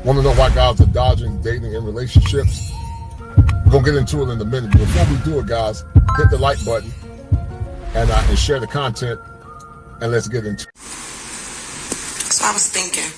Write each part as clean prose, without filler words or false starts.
Want to know why guys are dodging dating and relationships? We're going to get into it in a minute. But before we do it, guys, hit the like button and share the content, and let's get into it. So I was thinking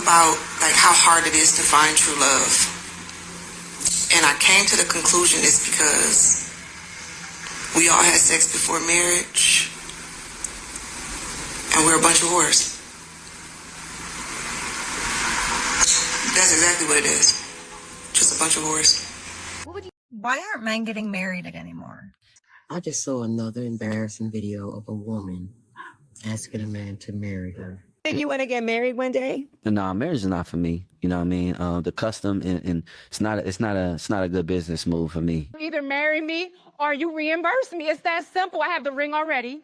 about like how hard it is to find true love. And I came to the conclusion it's because we all had sex before marriage and we're a bunch of whores. That's exactly what it is. Just a bunch of whores. Why aren't men getting married anymore? I just saw another embarrassing video of a woman asking a man to marry her. Did you want to get married one day? No, marriage is not for me. You know what I mean? The custom and it's not a good business move for me. Either marry me or you reimburse me. It's that simple. I have the ring already.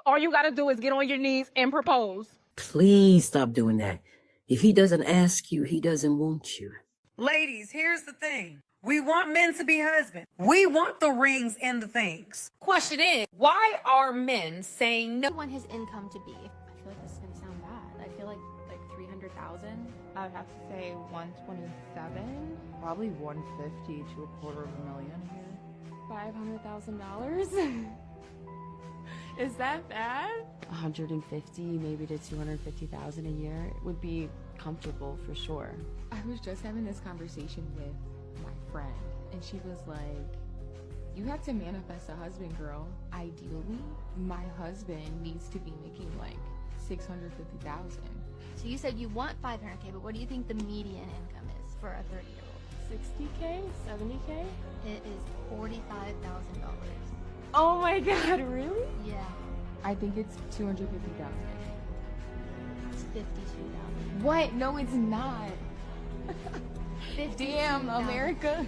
All you got to do is get on your knees and propose. Please stop doing that. If he doesn't ask you, he doesn't want you. Ladies, here's the thing. We want men to be husbands. We want the rings and the things. Question is, why are men saying no? What do you want his income to be? I feel like this is going to sound bad. I feel like 300,000. I would have to say 127. Probably 150 to $250,000 a year. $500,000? Is that bad? 150, maybe to 250,000 a year would be comfortable for sure. I was just having this conversation with my friend, and she was like, you have to manifest a husband, girl. Ideally, my husband needs to be making like 650,000. So you said you want 500K, but what do you think the median income is for a 30-year-old? 60K? 70K? It is $45,000. Oh my god, really? Yeah. I think it's 250,000. It's 52,000. What? No, it's not. Damn, America.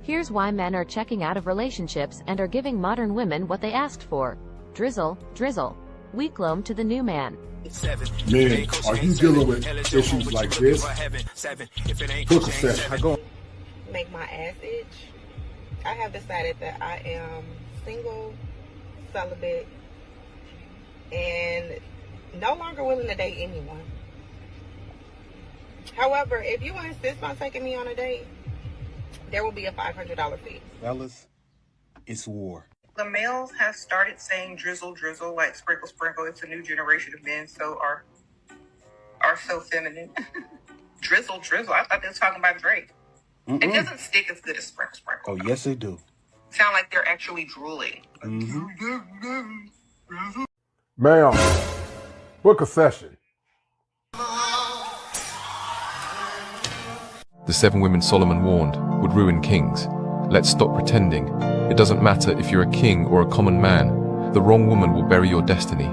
Here's why men are checking out of relationships and are giving modern women what they asked for. Drizzle, drizzle. Weak loam to the new man. Men, are you dealing with issues like this? Book a session. Make my ass itch. I have decided that I am single, celibate, and no longer willing to date anyone. However, if you insist on taking me on a date, there will be a $500 fee. Fellas, it's war. The males have started saying drizzle, drizzle, like sprinkle, sprinkle. It's a new generation of men, so are so feminine. Drizzle, drizzle. I thought they were talking about Drake. It doesn't stick as good as sprinkle, sprinkle. Oh, yes, they do. Sound like they're actually drooling. Ma'am, book a session. The 7 women Solomon warned would ruin kings. Let's stop pretending. It doesn't matter if you're a king or a common man. The wrong woman will bury your destiny.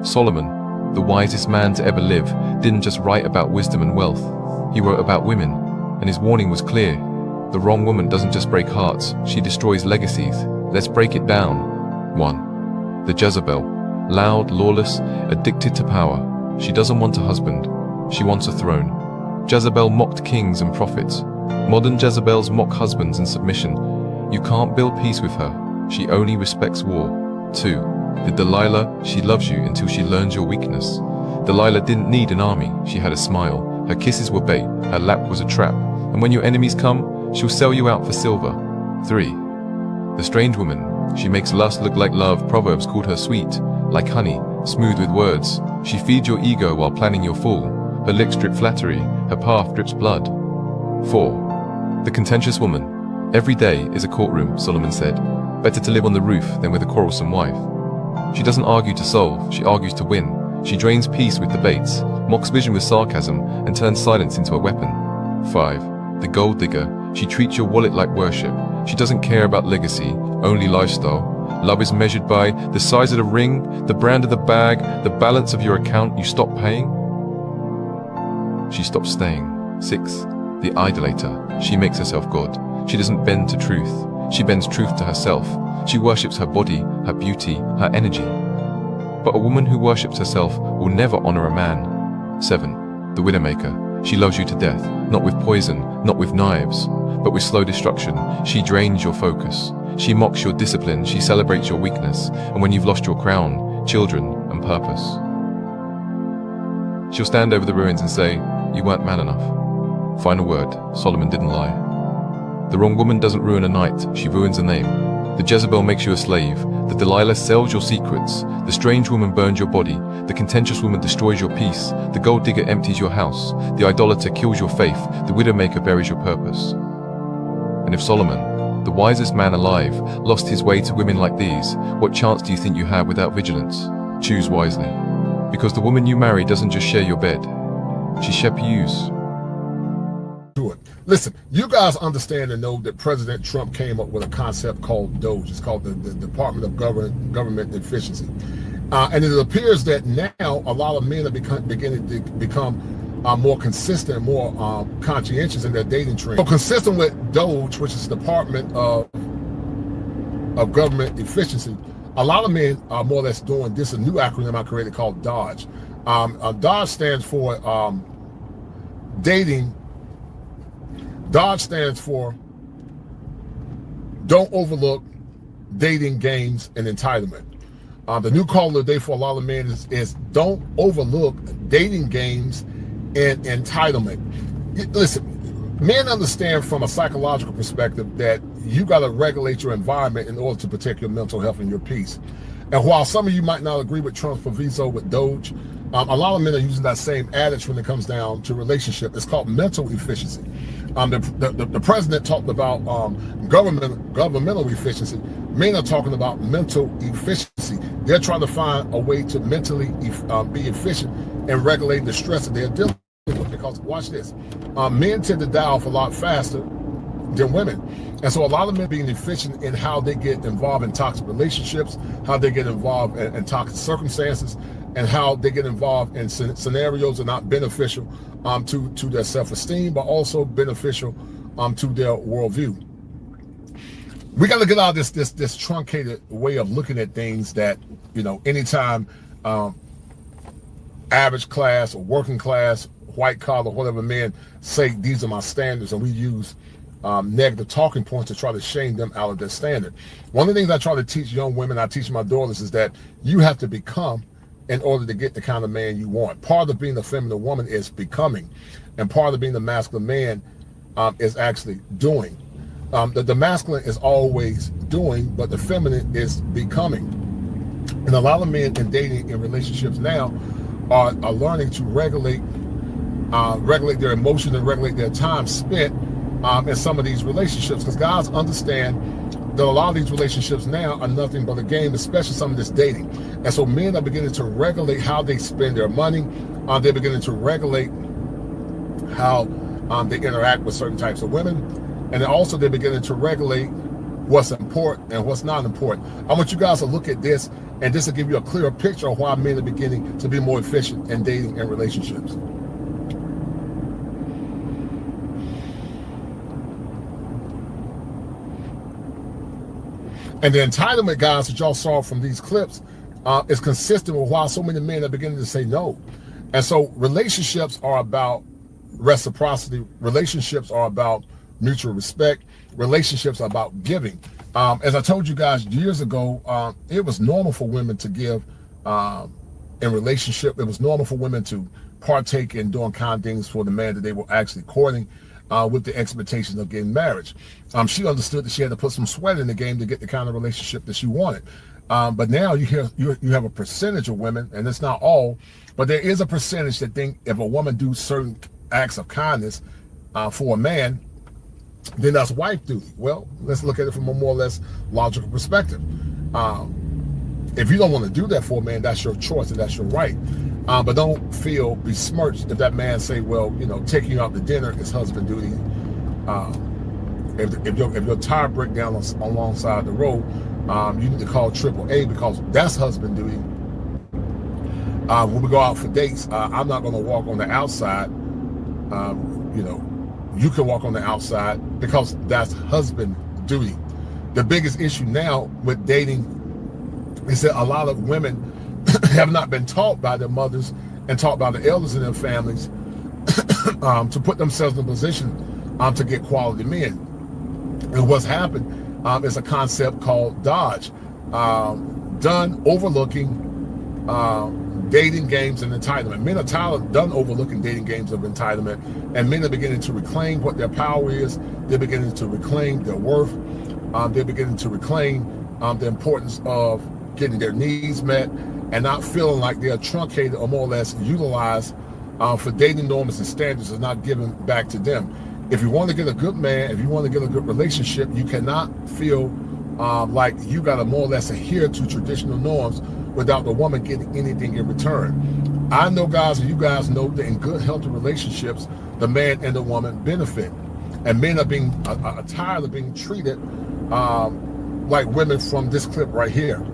Solomon, the wisest man to ever live, didn't just write about wisdom and wealth. He wrote about women, and his warning was clear. The wrong woman doesn't just break hearts, she destroys legacies. Let's break it down. 1. The Jezebel. Loud, lawless, addicted to power. She doesn't want a husband. She wants a throne. Jezebel mocked kings and prophets. Modern Jezebels mock husbands and submission. You can't build peace with her. She only respects war. 2. The Delilah. She loves you until she learns your weakness. Delilah didn't need an army. She had a smile. Her kisses were bait. Her lap was a trap. And when your enemies come, she'll sell you out for silver. 3. The strange woman. She makes lust look like love. Proverbs called her sweet, like honey, smooth with words. She feeds your ego while planning your fall. Her lips drip flattery, her path drips blood. 4. The contentious woman. Every day is a courtroom, Solomon said. Better to live on the roof than with a quarrelsome wife. She doesn't argue to solve, she argues to win. She drains peace with debates, mocks vision with sarcasm, and turns silence into a weapon. 5. The gold digger. She treats your wallet like worship. She doesn't care about legacy, only lifestyle. Love is measured by the size of the ring, the brand of the bag, the balance of your account you stop paying. She stops staying. 6. The idolater. She makes herself God. She doesn't bend to truth. She bends truth to herself. She worships her body, her beauty, her energy. But a woman who worships herself will never honor a man. 7. The widowmaker. She loves you to death, not with poison, not with knives, but with slow destruction. She drains your focus. She mocks your discipline. She celebrates your weakness. And when you've lost your crown, children, and purpose, She'll stand over the ruins and say, "You weren't man enough." Final word, Solomon didn't lie. The wrong woman doesn't ruin a night, she ruins a name. The Jezebel makes you a slave. The Delilah sells your secrets. The strange woman burns your body. The contentious woman destroys your peace. The gold digger empties your house. The idolater kills your faith. The widowmaker buries your purpose. And if Solomon, the wisest man alive, lost his way to women like these, what chance do you think you have without vigilance? Choose wisely. Because the woman you marry doesn't just share your bed. She shepherd-use. Listen, you guys understand and know that President Trump came up with a concept called DOGE. It's called the Department of Government Efficiency. And it appears that now a lot of men are beginning to become more consistent, more conscientious in their dating trend. So consistent with DOGE, which is the Department of Government Efficiency, a lot of men are more or less doing this, a new acronym I created called DOGE. DOGE stands for dating. DOGE stands for Don't Overlook Dating Games and Entitlement. The new call of the day for a lot of men is Don't Overlook Dating Games and Entitlement. Listen, men understand from a psychological perspective that you got to regulate your environment in order to protect your mental health and your peace. And while some of you might not agree with Trump's proviso with DOGE, a lot of men are using that same adage when it comes down to relationship. It's called mental efficiency. The president talked about governmental efficiency. Men are talking about mental efficiency. They're trying to find a way to mentally be efficient and regulate the stress that they're dealing with. Because watch this, men tend to die off a lot faster than women. And so a lot of men being efficient in how they get involved in toxic relationships, how they get involved in toxic circumstances, and how they get involved in scenarios that are not beneficial to their self-esteem, but also beneficial to their worldview. We got to get out of this truncated way of looking at things that, you know, anytime average class or working class, white collar, whatever men say, these are my standards, and we use negative talking points to try to shame them out of their standard. One of the things I try to teach young women, I teach my daughters, is that you have to become in order to get the kind of man you want. Part of being a feminine woman is becoming, and part of being a masculine man is actually doing. The masculine is always doing, but the feminine is becoming. And a lot of men in dating, in relationships now, are learning to regulate their emotions and regulate their time spent in some of these relationships, because guys understand that a lot of these relationships now are nothing but a game, especially some of this dating. And so men are beginning to regulate how they spend their money. They're beginning to regulate how they interact with certain types of women. And then also they're beginning to regulate what's important and what's not important. I want you guys to look at this, and this will give you a clearer picture of why men are beginning to be more efficient in dating and relationships. And the entitlement, guys, that y'all saw from these clips is consistent with why so many men are beginning to say no. And so relationships are about reciprocity. Relationships are about mutual respect. Relationships are about giving. As I told you guys years ago, it was normal for women to give in relationship. It was normal for women to partake in doing kind things for the man that they were actually courting, with the expectations of getting marriage. She understood that she had to put some sweat in the game to get the kind of relationship that she wanted. But now you have a percentage of women, and it's not all, but there is a percentage that think if a woman do certain acts of kindness for a man, then that's wife duty. Well, let's look at it from a more or less logical perspective. If you don't want to do that for a man, that's your choice and that's your right. But don't feel besmirched if that man say, well, you know, taking you out to dinner is husband duty. If your tire break down alongside the road, you need to call AAA because that's husband duty. When we go out for dates, I'm not going to walk on the outside. You know, you can walk on the outside because that's husband duty. The biggest issue now with dating is that a lot of women have not been taught by their mothers and taught by the elders in their families to put themselves in a position to get quality men. And what's happened is a concept called DOGE, done overlooking dating games and entitlement. Men are done overlooking dating games of entitlement, and men are beginning to reclaim what their power is. They're beginning to reclaim their worth. They're beginning to reclaim the importance of getting their needs met and not feeling like they are truncated or more or less utilized for dating norms and standards is not given back to them. If you want to get a good man, if you want to get a good relationship, you cannot feel like you got to more or less adhere to traditional norms without the woman getting anything in return. I know, guys, and you guys know that in good, healthy relationships, the man and the woman benefit. And men are being tired of being treated like women from this clip right here.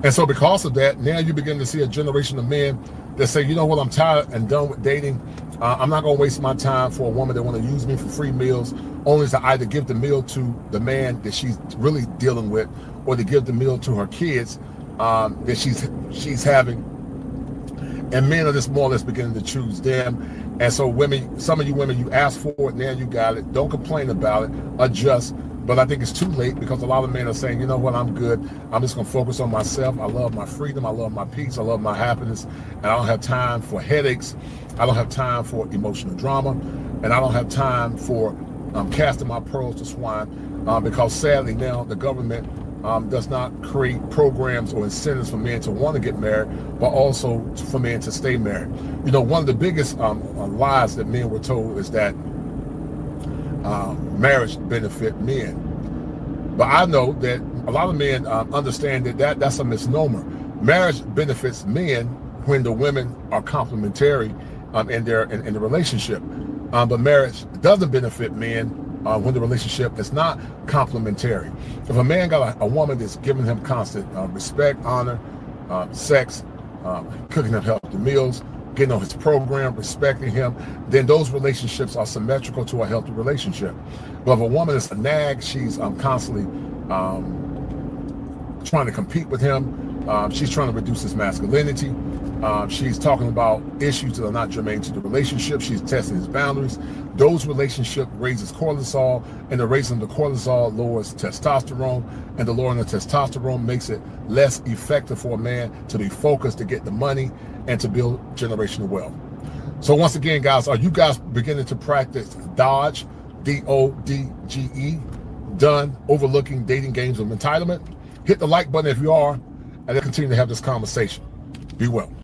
And so because of that, now you begin to see a generation of men that say, you know what, I'm tired and done with dating. I'm not going to waste my time for a woman that want to use me for free meals, only to either give the meal to the man that she's really dealing with, or to give the meal to her kids that she's having. And men are just more or less beginning to choose them. And so women, some of you women, you asked for it, now you got it. Don't complain about it, adjust. But I think it's too late, because a lot of men are saying, you know what, I'm good. I'm just going to focus on myself. I love my freedom. I love my peace. I love my happiness. And I don't have time for headaches. I don't have time for emotional drama. And I don't have time for casting my pearls to swine, because sadly now the government does not create programs or incentives for men to want to get married, but also for men to stay married. You know, one of the biggest lies that men were told is that marriage benefit men. But I know that a lot of men understand that that's a misnomer. Marriage benefits men when the women are complementary in the relationship. But marriage doesn't benefit men when the relationship is not complementary. If a man got a woman that's giving him constant respect, honor, sex, cooking him healthy meals, getting on his program, respecting him, then those relationships are symmetrical to a healthy relationship. But if a woman is a nag, she's constantly trying to compete with him, she's trying to reduce his masculinity, she's talking about issues that are not germane to the relationship, she's testing his boundaries, those relationships raises cortisol, and the raising of the cortisol lowers testosterone, and the lowering of testosterone makes it less effective for a man to be focused, to get the money, and to build generational wealth. So once again, guys, are you guys beginning to practice Dodge, D-O-D-G-E, done overlooking dating games of entitlement? Hit the like button if you are, and let's continue to have this conversation. Be well.